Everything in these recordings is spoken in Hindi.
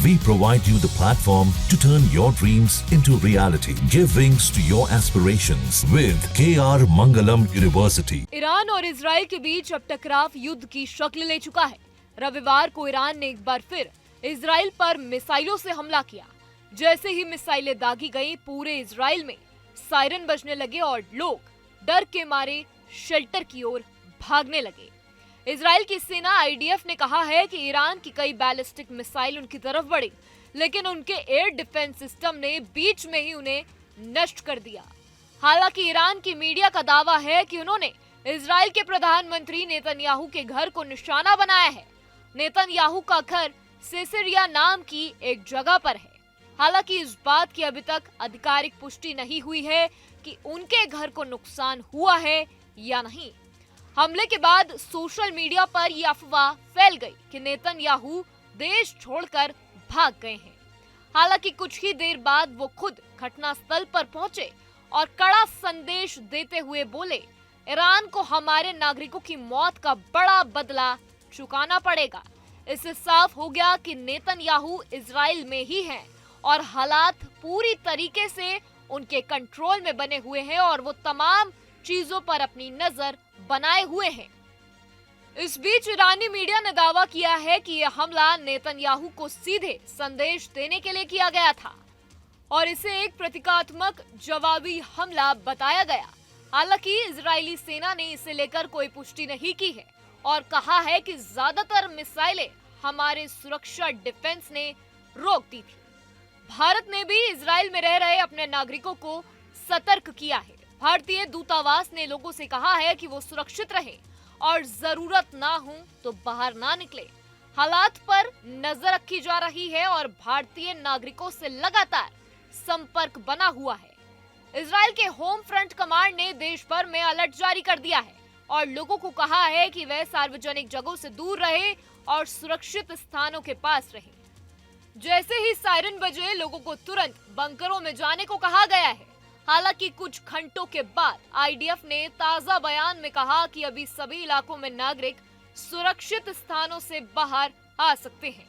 We provide you the platform to turn your dreams into reality. Give wings to your aspirations with KR Mangalam University. Iran और इजराइल के बीच अब टकराव युद्ध की शक्ल ले चुका है। रविवार को ईरान ने एक बार फिर इजराइल पर मिसाइलों से हमला किया। जैसे ही मिसाइलें दागी गईं, पूरे इजराइल में सायरन बजने लगे और लोग डर के मारे शेल्टर की ओर भागने लगे। इजराइल की सेना IDF ने कहा है कि ईरान की कई बैलिस्टिक मिसाइल उनकी तरफ बढ़ी, लेकिन उनके एयर डिफेंस सिस्टम ने बीच में ही उन्हें नष्ट कर दिया। हालांकि ईरान की मीडिया का दावा है कि उन्होंने इजराइल के प्रधानमंत्री नेतन्याहू के घर को निशाना बनाया है। नेतन्याहू का घर सेसेरिया नाम की एक जगह पर है। हालांकि इस बात की अभी तक आधिकारिक पुष्टि नहीं हुई है कि उनके घर को नुकसान हुआ है या नहीं। हमले के बाद सोशल मीडिया पर यह अफवाह फैल गई कि नेतन्याहू देश छोड़कर भाग गए हैं। हालांकि कुछ ही देर बाद वो खुद घटनास्थल पर पहुंचे और कड़ा संदेश देते हुए बोले, ईरान को हमारे नागरिकों की मौत का बड़ा बदला चुकाना पड़ेगा। इससे साफ हो गया कि नेतन्याहू इजराइल में ही हैं और हालात पूरी तरीके से उनके कंट्रोल में बने हुए हैं और वो तमाम चीजों पर अपनी नजर बनाए हुए हैं। इस बीच ईरानी मीडिया ने दावा किया है कि यह हमला नेतन्याहू को सीधे संदेश देने के लिए किया गया था और इसे एक प्रतीकात्मक जवाबी हमला बताया गया। हालांकि इजरायली सेना ने इसे लेकर कोई पुष्टि नहीं की है और कहा है कि ज्यादातर मिसाइलें हमारे सुरक्षा डिफेंस ने रोक दी थी। भारत ने भी इजराइल में रह रहे अपने नागरिकों को सतर्क किया है। भारतीय दूतावास ने लोगों से कहा है कि वो सुरक्षित रहें और जरूरत ना हो तो बाहर ना निकले। हालात पर नजर रखी जा रही है और भारतीय नागरिकों से लगातार संपर्क बना हुआ है। इजराइल के होम फ्रंट कमांड ने देश भर में अलर्ट जारी कर दिया है और लोगों को कहा है कि वे सार्वजनिक जगहों से दूर रहे और सुरक्षित स्थानों के पास रहे। जैसे ही सायरन बजे, लोगों को तुरंत बंकरों में जाने को कहा गया है। हालांकि कुछ घंटों के बाद IDF ने ताजा बयान में कहा कि अभी सभी इलाकों में नागरिक सुरक्षित स्थानों से बाहर आ सकते हैं।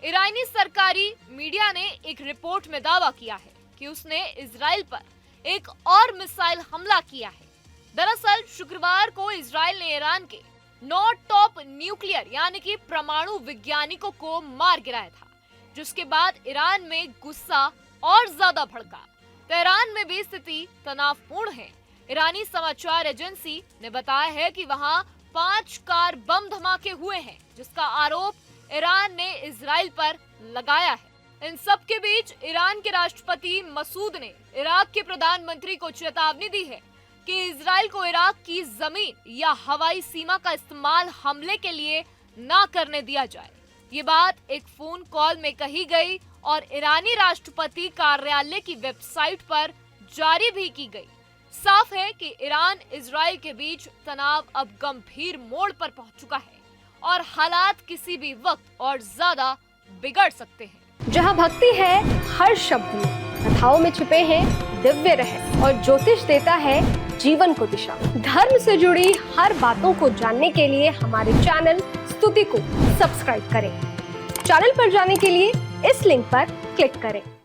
ईरानी सरकारी मीडिया ने एक रिपोर्ट में दावा किया है कि उसने इजराइल पर एक और मिसाइल हमला किया है। दरअसल शुक्रवार को इजराइल ने ईरान के 9 टॉप न्यूक्लियर यानी कि परमाणु वैज्ञानिकों को मार गिराया था, जिसके बाद ईरान में गुस्सा और ज्यादा भड़का। तेहरान में भी स्थिति तनावपूर्ण है। ईरानी समाचार एजेंसी ने बताया है कि वहां 5 कार बम धमाके हुए हैं, जिसका आरोप ईरान ने इजराइल पर लगाया है। इन सब के बीच ईरान के राष्ट्रपति मसूद ने इराक के प्रधानमंत्री को चेतावनी दी है कि इजराइल को इराक की जमीन या हवाई सीमा का इस्तेमाल हमले के लिए ना करने दिया जाए। ये बात एक फोन कॉल में कही गई और ईरानी राष्ट्रपति कार्यालय की वेबसाइट पर जारी भी की गई। साफ है कि ईरान इजराइल के बीच तनाव अब गंभीर मोड़ पर पहुंच चुका है और हालात किसी भी वक्त और ज्यादा बिगड़ सकते हैं। जहां भक्ति है हर शब्द में, कथाओं में छुपे हैं दिव्य रहस्य और ज्योतिष देता है जीवन को दिशा। धर्म से जुड़ी हर बातों को जानने के लिए हमारे चैनल स्तुति को सब्सक्राइब करें। चैनल पर जाने के लिए इस लिंक पर क्लिक करें।